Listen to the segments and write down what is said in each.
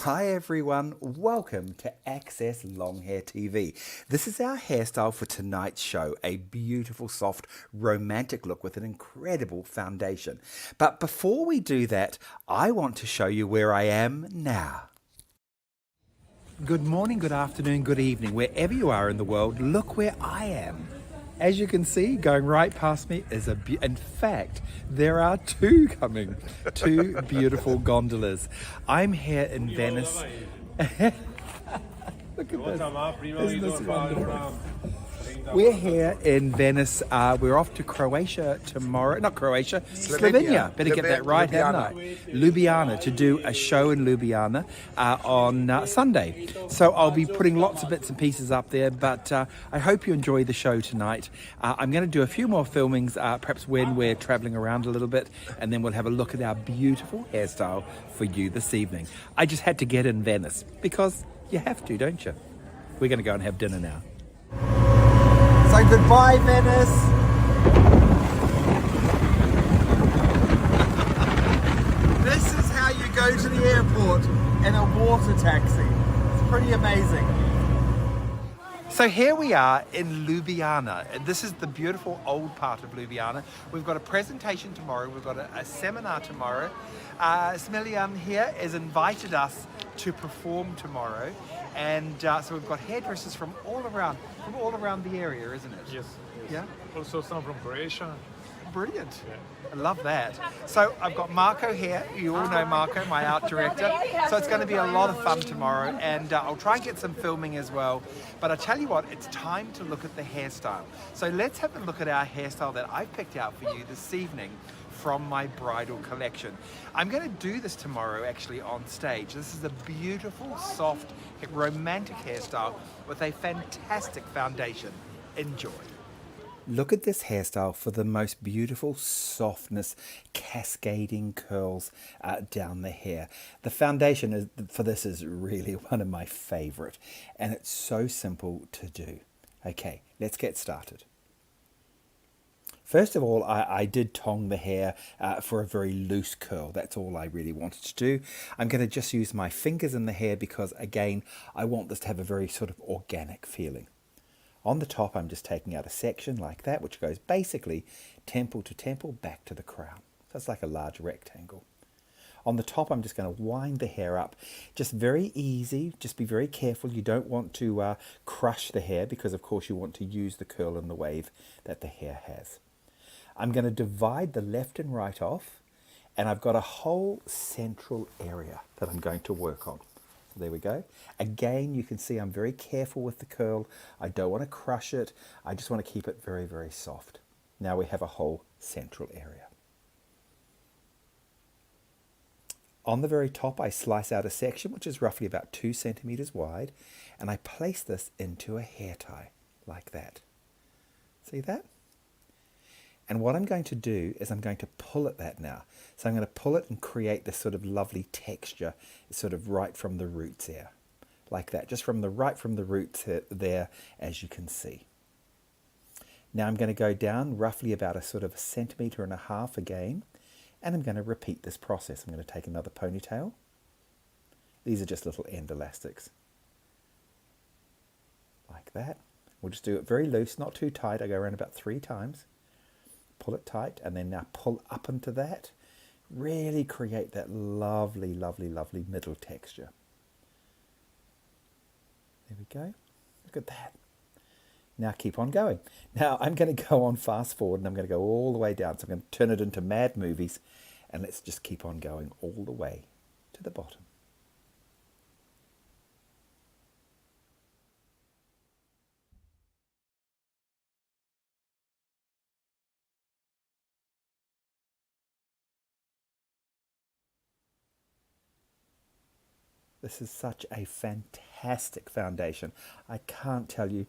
Hi everyone, welcome to Access Long Hair TV. This is our hairstyle for tonight's show, a beautiful, soft, romantic look with an incredible foundation. But before we do that, I want to show you where I am now. Good morning, good afternoon, good evening, wherever you are in the world, look where I am. As you can see, going right past me is in fact, there are two coming, two beautiful gondolas. I'm here in Venice. Look at this. Isn't this wonderful? We're here in Venice. We're off to Croatia tomorrow. Not Croatia, Slovenia. Better get that right, haven't I? Ljubljana, to do a show in Ljubljana on Sunday. So I'll be putting lots of bits and pieces up there, but I hope you enjoy the show tonight. I'm going to do a few more filmings, perhaps when we're traveling around a little bit, and then we'll have a look at our beautiful hairstyle for you this evening. I just had to get in Venice, because you have to, don't you? We're going to go and have dinner now. So goodbye, Venice. This is how you go to the airport in a water taxi. It's pretty amazing. So here we are in Ljubljana, and this is the beautiful old part of Ljubljana. We've got a presentation tomorrow, we've got a seminar tomorrow. Smiljan here has invited us to perform tomorrow, and so we've got hairdressers from all around the area, isn't it? Yes. Yeah? Also some from Croatia. Brilliant. Yeah. I love that. So I've got Marco here. You all know Marco, my art director. So it's going to be a lot of fun tomorrow, and I'll try and get some filming as well. But I tell you what, it's time to look at the hairstyle. So let's have a look at our hairstyle that I've picked out for you this evening from my bridal collection. I'm going to do this tomorrow actually on stage. This is a beautiful, soft, romantic hairstyle with a fantastic foundation. Enjoy. Look at this hairstyle for the most beautiful softness, cascading curls down the hair. The foundation for this is really one of my favorite, and it's so simple to do. Okay, let's get started. First of all, I did tong the hair for a very loose curl. That's all I really wanted to do. I'm going to just use my fingers in the hair because, again, I want this to have a very sort of organic feeling. On the top, I'm just taking out a section like that, which goes basically temple to temple back to the crown. So it's like a large rectangle. On the top, I'm just going to wind the hair up. Just very easy. Just be very careful. You don't want to crush the hair because, of course, you want to use the curl and the wave that the hair has. I'm going to divide the left and right off, and I've got a whole central area that I'm going to work on. So there we go. Again, you can see I'm very careful with the curl. I don't want to crush it. I just want to keep it very, very soft. Now we have a whole central area. On the very top, I slice out a section which is roughly about 2 centimeters wide, and I place this into a hair tie like that. See that? And what I'm going to do is I'm going to pull at that now. So I'm going to pull it and create this sort of lovely texture, sort of right from the roots there. Like that, just right from the roots there, as you can see. Now I'm going to go down roughly about a sort of 1.5 centimeters again, and I'm going to repeat this process. I'm going to take another ponytail. These are just little end elastics. Like that. We'll just do it very loose, not too tight. I go around about 3 times. Pull it tight, and then now pull up into that. Really create that lovely, lovely, lovely middle texture. There we go. Look at that. Now keep on going. Now I'm going to go on fast forward, and I'm going to go all the way down. So I'm going to turn it into Mad Movies, and let's just keep on going all the way to the bottom. This is such a fantastic foundation. I can't tell you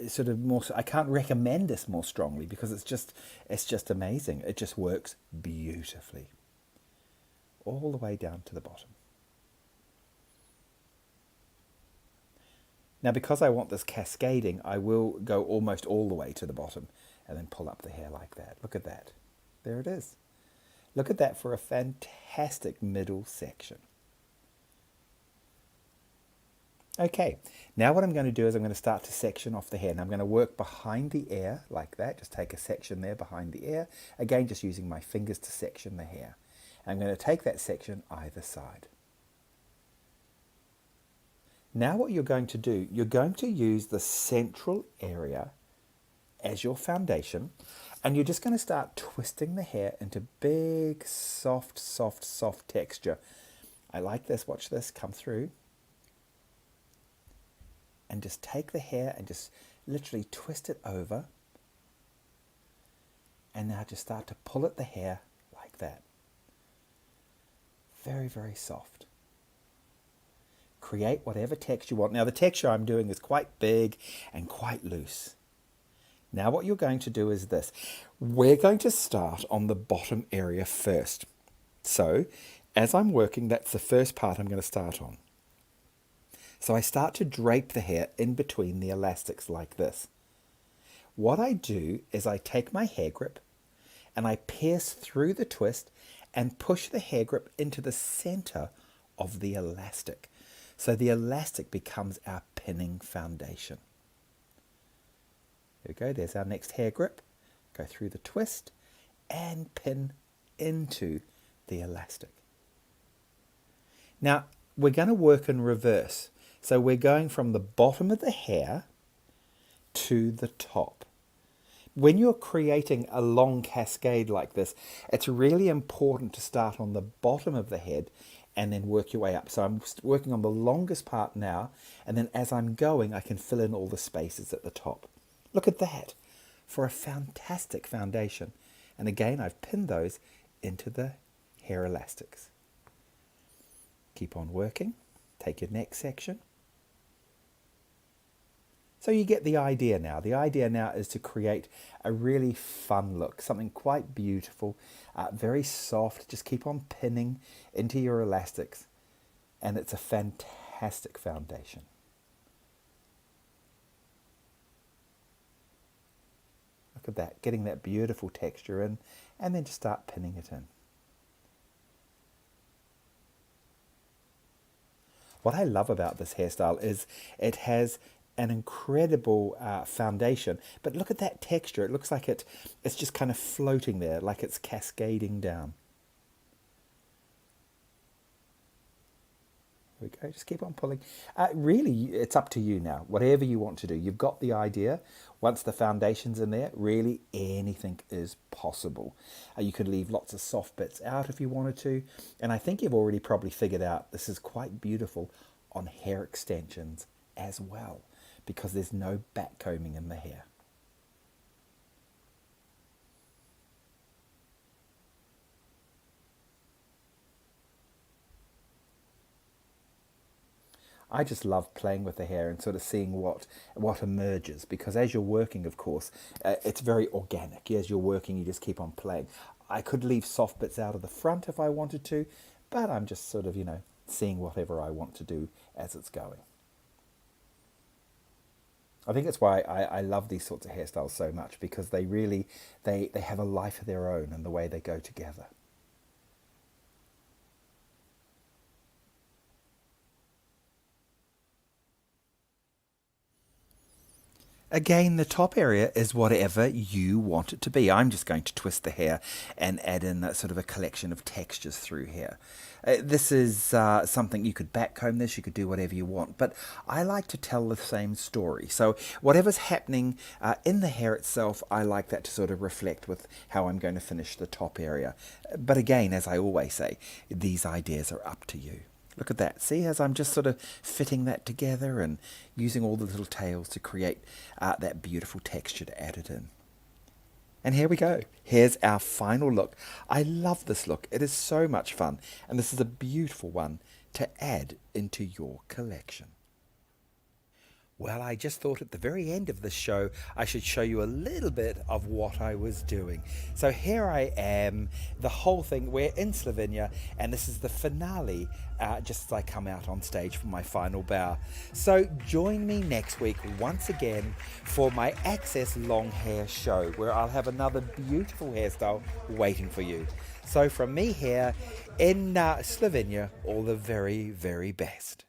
sort of more. I can't recommend this more strongly because it's just amazing. It just works beautifully all the way down to the bottom. Now, because I want this cascading, I will go almost all the way to the bottom and then pull up the hair like that. Look at that. There it is. Look at that for a fantastic middle section. Okay, now what I'm going to do is I'm going to start to section off the hair. And I'm going to work behind the ear like that. Just take a section there behind the ear. Again, just using my fingers to section the hair. And I'm going to take that section either side. Now what you're going to do, you're going to use the central area as your foundation, and you're just going to start twisting the hair into big, soft, soft, soft texture. I like this, watch this, come through. And just take the hair and just literally twist it over. And now just start to pull at the hair like that. Very, very soft. Create whatever texture you want. Now the texture I'm doing is quite big and quite loose. Now what you're going to do is this. We're going to start on the bottom area first. So as I'm working, that's the first part I'm going to start on. So I start to drape the hair in between the elastics like this. What I do is I take my hair grip and I pierce through the twist and push the hair grip into the center of the elastic. So the elastic becomes our pinning foundation. There we go, there's our next hair grip. Go through the twist and pin into the elastic. Now we're going to work in reverse. So we're going from the bottom of the hair to the top. When you're creating a long cascade like this, it's really important to start on the bottom of the head and then work your way up. So I'm working on the longest part now, and then as I'm going, I can fill in all the spaces at the top. Look at that, for a fantastic foundation. And again, I've pinned those into the hair elastics. Keep on working. Take your next section. So you get the idea now. The idea now is to create a really fun look, something quite beautiful, very soft. Just keep on pinning into your elastics, and it's a fantastic foundation. Look at that, getting that beautiful texture in, and then just start pinning it in. What I love about this hairstyle is it has an incredible foundation, but look at that texture. It looks like it's just kind of floating there, like it's cascading down. There we go, just keep on pulling. Really, it's up to you now, whatever you want to do. You've got the idea. Once the foundation's in there, really anything is possible. You could leave lots of soft bits out if you wanted to, and I think you've already probably figured out this is quite beautiful on hair extensions as well, because there's no back combing in the hair. I just love playing with the hair and sort of seeing what emerges, because as you're working, of course, it's very organic. As you're working, you just keep on playing. I could leave soft bits out of the front if I wanted to, but I'm just sort of, seeing whatever I want to do as it's going. I think that's why I love these sorts of hairstyles so much, because they really, they have a life of their own in the way they go together. Again, the top area is whatever you want it to be. I'm just going to twist the hair and add in a sort of a collection of textures through here. This is something you could backcomb this, you could do whatever you want, but I like to tell the same story. So whatever's happening in the hair itself, I like that to sort of reflect with how I'm going to finish the top area. But again, as I always say, these ideas are up to you. Look at that. See, as I'm just sort of fitting that together and using all the little tails to create that beautiful texture to add it in. And here we go. Here's our final look. I love this look. It is so much fun. And this is a beautiful one to add into your collection. Well, I just thought at the very end of the show, I should show you a little bit of what I was doing. So here I am, the whole thing, we're in Slovenia, and this is the finale, just as I come out on stage for my final bow. So join me next week once again for my Access Long Hair show, where I'll have another beautiful hairstyle waiting for you. So from me here in Slovenia, all the very, very best.